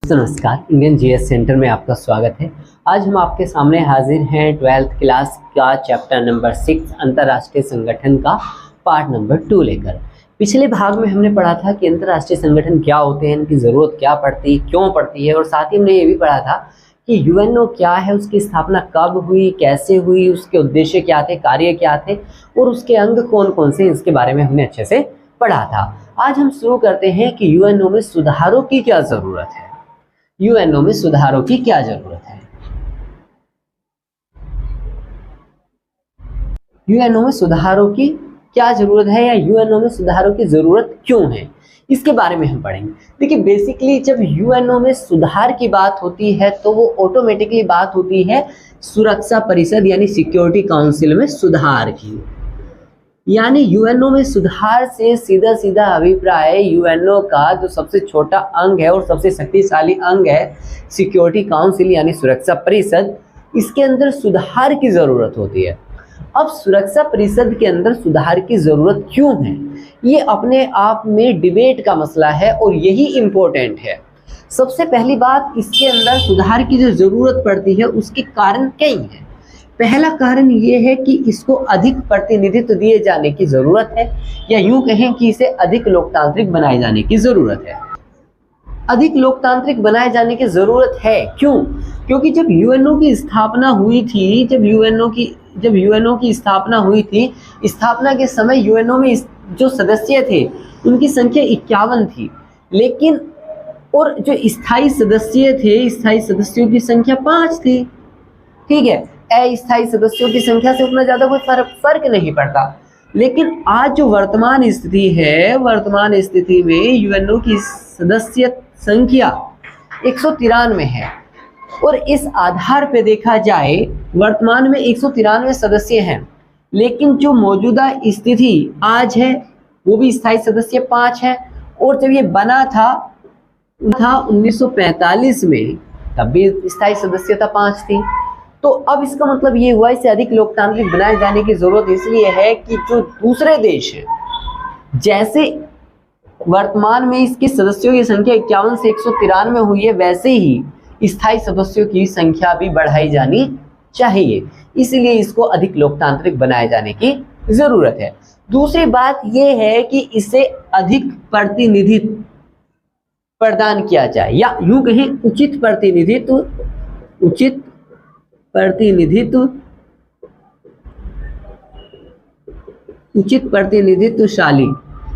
नमस्कार, Indian GS centre में आपका स्वागत है। आज हम आपके सामने हाजिर हैं 12th क्लास का चैप्टर नंबर 6 अंतर्राष्ट्रीय संगठन का पार्ट नंबर 2 लेकर। पिछले भाग में हमने पढ़ा था कि अंतर्राष्ट्रीय संगठन क्या होते हैं, इनकी ज़रूरत क्या पड़ती है, क्यों पड़ती है, और साथ ही हमने ये भी पढ़ा था कि यूएनओ क्या है, उसकी स्थापना कब हुई, कैसे हुई, उसके उद्देश्य क्या थे, कार्य क्या थे और उसके अंग कौन कौन से, इसके बारे में हमने अच्छे से पढ़ा था। आज हम शुरू करते हैं कि यूएनओ में सुधारों की क्या ज़रूरत है। यूएनओ में सुधारों की क्या जरूरत है? यूएनओ में सुधारों की क्या जरूरत है या यूएनओ में सुधारों की जरूरत क्यों है, इसके बारे में हम पढ़ेंगे। देखिए, बेसिकली जब यूएनओ में सुधार की बात होती है तो वो ऑटोमेटिकली बात होती है सुरक्षा परिषद यानी सिक्योरिटी काउंसिल में सुधार की। यानी यूएनओ में सुधार से सीधा सीधा अभिप्राय यूएनओ का जो सबसे छोटा अंग है और सबसे शक्तिशाली अंग है सिक्योरिटी काउंसिल यानी सुरक्षा परिषद, इसके अंदर सुधार की ज़रूरत होती है। अब सुरक्षा परिषद के अंदर सुधार की ज़रूरत क्यों है, ये अपने आप में डिबेट का मसला है और यही इम्पोर्टेंट है। सबसे पहली बात, इसके अंदर सुधार की जो ज़रूरत पड़ती है उसके कारण कई हैं। पहला कारण ये है कि इसको अधिक प्रतिनिधित्व दिए जाने की ज़रूरत है, या यूं कहें कि इसे अधिक लोकतांत्रिक बनाए जाने की ज़रूरत है। अधिक लोकतांत्रिक बनाए जाने की ज़रूरत है क्यों? क्योंकि जब यूएनओ की स्थापना हुई थी, जब यूएनओ की स्थापना हुई थी, स्थापना के समय यूएनओ में जो सदस्य थे उनकी संख्या 51 थी, लेकिन और जो स्थायी सदस्य थे, स्थायी सदस्यों की संख्या 5 थी। ठीक है, अस्थायी सदस्यों की संख्या से उतना ज़्यादा कोई फर्क नहीं पड़ता। लेकिन आज जो वर्तमान स्थिति है, वर्तमान स्थिति में यूएनओ की सदस्य संख्या 193 है और इस आधार पे देखा जाए वर्तमान में 193 सदस्य हैं, लेकिन जो मौजूदा स्थिति आज है वो भी स्थायी सदस्य 5 है। और जब ये बना था 1945 में, तब भी स्थायी सदस्यता 5 थी। तो अब इसका मतलब ये हुआ इसे अधिक लोकतांत्रिक बनाए जाने की जरूरत इसलिए है कि जो दूसरे देश हैं, जैसे वर्तमान में इसके सदस्यों की संख्या 51 से 193 हुई है, वैसे ही स्थायी सदस्यों की संख्या भी बढ़ाई जानी चाहिए। इसलिए इसको अधिक लोकतांत्रिक बनाए जाने की जरूरत है। दूसरी बात यह है कि इसे अधिक प्रतिनिधित्व प्रदान किया जाए, या यूं कहें उचित प्रतिनिधित्वशाली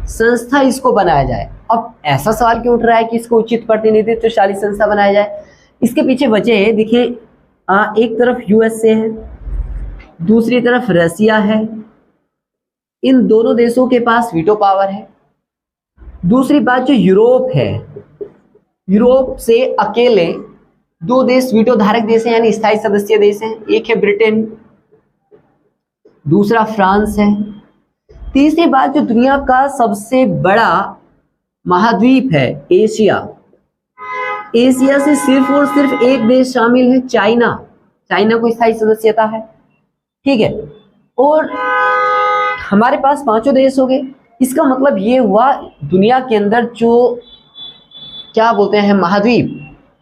संस्था इसको बनाया जाए। अब ऐसा सवाल क्यों उठ रहा है कि इसको उचित प्रतिनिधित्वशाली संस्था बनाया जाए? इसके पीछे वजह है, देखिए, एक तरफ यूएसए है, दूसरी तरफ रसिया है। इन दोनों देशों के पास वीटो पावर है। दूसरी बात, जो यूरोप है, यूरोप से अकेले 2 देश वीटो धारक देश हैं यानी स्थायी सदस्य देश हैं। एक है ब्रिटेन, दूसरा फ्रांस है। तीसरी बात, जो दुनिया का सबसे बड़ा महाद्वीप है एशिया, एशिया से सिर्फ और सिर्फ एक देश शामिल है, चाइना को स्थायी सदस्यता है। ठीक है, और हमारे पास 5 देश हो गए। इसका मतलब ये हुआ दुनिया के अंदर जो क्या बोलते हैं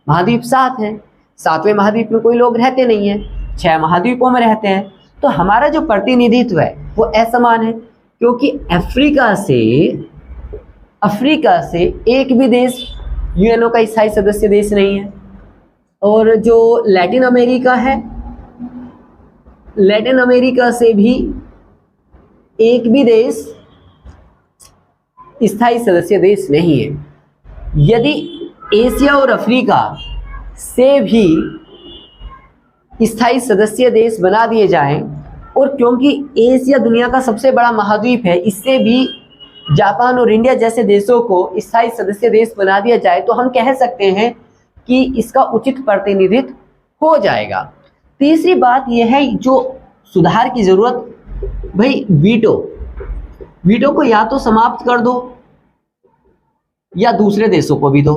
महाद्वीप 7 हैं। 7वें महाद्वीप में कोई लोग रहते नहीं हैं, 6 महाद्वीपों में रहते हैं। तो हमारा जो प्रतिनिधित्व है वो असमान है, क्योंकि अफ्रीका से एक भी देश यूएनओ का स्थायी सदस्य देश नहीं है। और जो लैटिन अमेरिका है, लैटिन अमेरिका से भी एक भी देश स्थायी सदस्य देश नहीं है। यदि एशिया और अफ्रीका से भी स्थायी सदस्य देश बना दिए जाएं, और क्योंकि एशिया दुनिया का सबसे बड़ा महाद्वीप है, इससे भी जापान और इंडिया जैसे देशों को स्थायी सदस्य देश बना दिया जाए, तो हम कह सकते हैं कि इसका उचित प्रतिनिधित्व हो जाएगा। तीसरी बात यह है, जो सुधार की जरूरत, भाई वीटो को या तो समाप्त कर दो या दूसरे देशों को भी दो।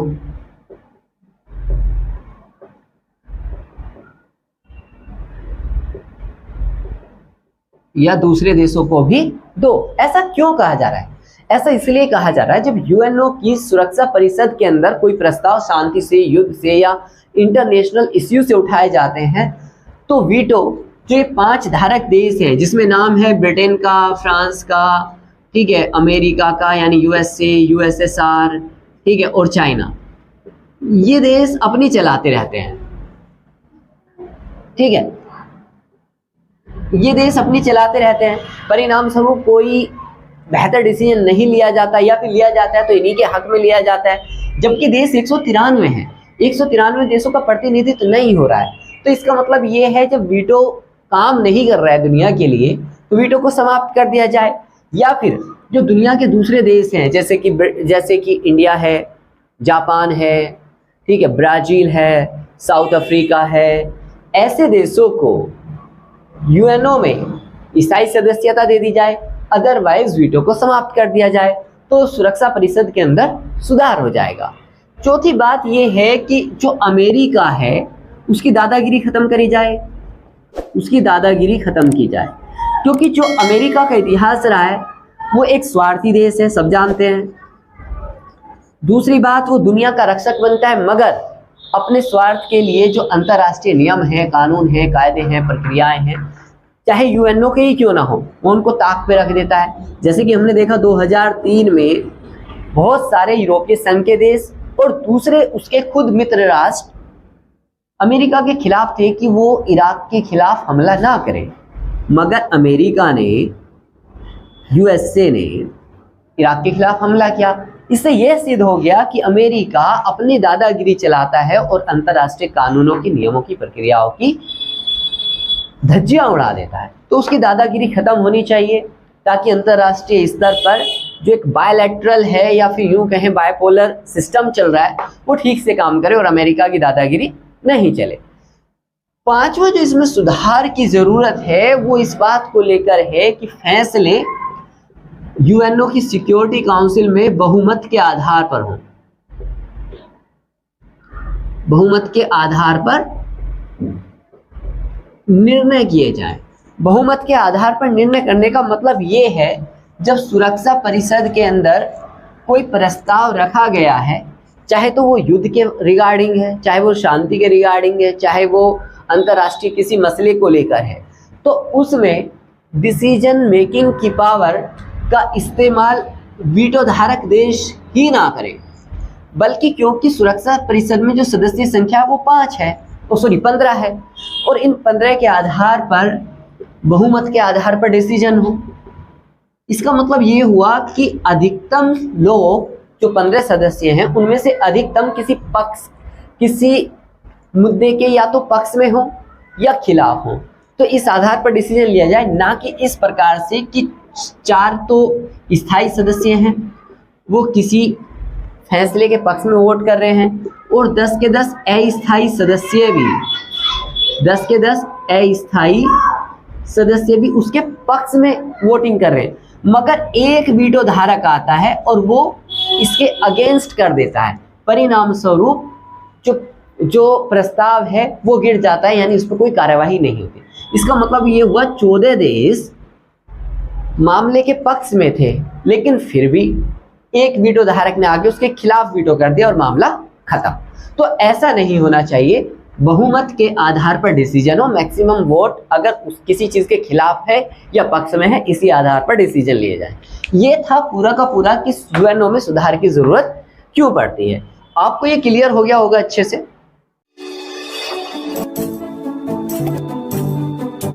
ऐसा क्यों कहा जा रहा है? ऐसा इसलिए कहा जा रहा है जब यूएनओ की सुरक्षा परिषद के अंदर कोई प्रस्ताव शांति से, युद्ध से या इंटरनेशनल इश्यू से उठाए जाते हैं तो वीटो जो ये 5 धारक देश हैं जिसमें नाम है ब्रिटेन का, फ्रांस का, ठीक है, अमेरिका का यानी यूएसए, यूएसएसआर, ठीक है, और चाइना, ये देश अपनी चलाते रहते हैं। ठीक है, ये देश अपनी चलाते रहते हैं, परिणाम स्वरूप कोई बेहतर डिसीजन नहीं लिया जाता या फिर लिया जाता है तो इन्हीं के हक में लिया जाता है। जबकि देश 193 है, 193 देशों का प्रतिनिधित्व नहीं हो रहा है। तो इसका मतलब ये है जब वीटो काम नहीं कर रहा है दुनिया के लिए तो वीटो को समाप्त कर दिया जाए, या फिर जो दुनिया के दूसरे देश हैं जैसे कि इंडिया है, जापान है, ठीक है, ब्राजील है, साउथ अफ्रीका है, ऐसे देशों को यूएनओ में स्थायी सदस्यता दे दी जाए, अदरवाइज वीटो को समाप्त कर दिया जाए तो सुरक्षा परिषद के अंदर सुधार हो जाएगा। चौथी बात यह है कि जो अमेरिका है उसकी दादागिरी खत्म करी जाए, उसकी दादागिरी खत्म की जाए, क्योंकि जो अमेरिका का इतिहास रहा है वो एक स्वार्थी देश है, सब जानते हैं। दूसरी बात, वो दुनिया का रक्षक बनता है मगर अपने स्वार्थ के लिए जो अंतर्राष्ट्रीय नियम है, कानून है, कायदे हैं, प्रक्रियाएं हैं, चाहे यूएनओ के ही क्यों ना हो, वो उनको ताक पे रख देता है। जैसे कि हमने देखा 2003 में बहुत सारे यूरोपीय संघ के देश और दूसरे उसके खुद मित्र राष्ट्र अमेरिका के खिलाफ थे कि वो इराक के खिलाफ हमला ना करे, मगर अमेरिका ने, यूएसए ने इराक के खिलाफ हमला किया। इससे यह सिद्ध हो गया कि अमेरिका अपनी दादागिरी चलाता है और अंतर्राष्ट्रीय कानूनों की, नियमों की, प्रक्रियाओं की धज्जियां उड़ा देता है। तो उसकी दादागिरी खत्म होनी चाहिए ताकि अंतर्राष्ट्रीय स्तर पर जो एक बायलैटरल है या फिर यूं कहें बायपोलर सिस्टम चल रहा है वो ठीक से काम करे और अमेरिका की दादागिरी नहीं चले। पांचवा जो इसमें सुधार की जरूरत है वो इस बात को लेकर है कि फैसले यूएनओ की सिक्योरिटी काउंसिल में बहुमत के आधार पर हो, बहुमत के आधार पर निर्णय किए जाएं। बहुमत के आधार पर निर्णय करने का मतलब ये है जब सुरक्षा परिषद के अंदर कोई प्रस्ताव रखा गया है, चाहे तो वो युद्ध के रिगार्डिंग है, चाहे वो शांति के रिगार्डिंग है, चाहे वो अंतर्राष्ट्रीय किसी मसले को लेकर है, तो उसमें डिसीजन मेकिंग की पावर का इस्तेमाल वीटो धारक देश ही ना करे, बल्कि क्योंकि सुरक्षा परिषद में जो सदस्य संख्या वो 5 है, 15 है, और इन 15 के आधार पर, बहुमत के आधार पर डिसीजन हो। इसका मतलब ये हुआ कि अधिकतम लोग जो 15 सदस्य हैं उनमें से अधिकतम किसी मुद्दे के या तो पक्ष में हो या खिलाफ हो, तो इस आधार पर डिसीजन लिया जाए, ना कि इस प्रकार से कि 4 तो स्थायी सदस्य हैं वो किसी फैसले के पक्ष में वोट कर रहे हैं और 10 के 10 अस्थायी सदस्य भी, 10 के 10 अस्थायी सदस्य भी उसके पक्ष में वोटिंग कर रहे हैं, मगर एक वीटो धारक आता है और वो इसके अगेंस्ट कर देता है। परिणाम स्वरूप जो प्रस्ताव है वो गिर जाता है, यानी उस पर कोई कार्यवाही नहीं होती। इसका मतलब ये हुआ 14 देश मामले के पक्ष में थे, लेकिन फिर भी एक वीटो धारक ने आके उसके खिलाफ वीटो कर दिया और मामला खत्म। तो ऐसा नहीं होना चाहिए। बहुमत के आधार पर डिसीजन हो, मैक्सिमम वोट अगर किसी चीज के खिलाफ है या पक्ष में है, इसी आधार पर डिसीजन लिए जाए। ये था पूरा का पूरा कि यूएनओ में सुधार की जरूरत क्यों पड़ती है। आपको ये क्लियर हो गया होगा अच्छे से।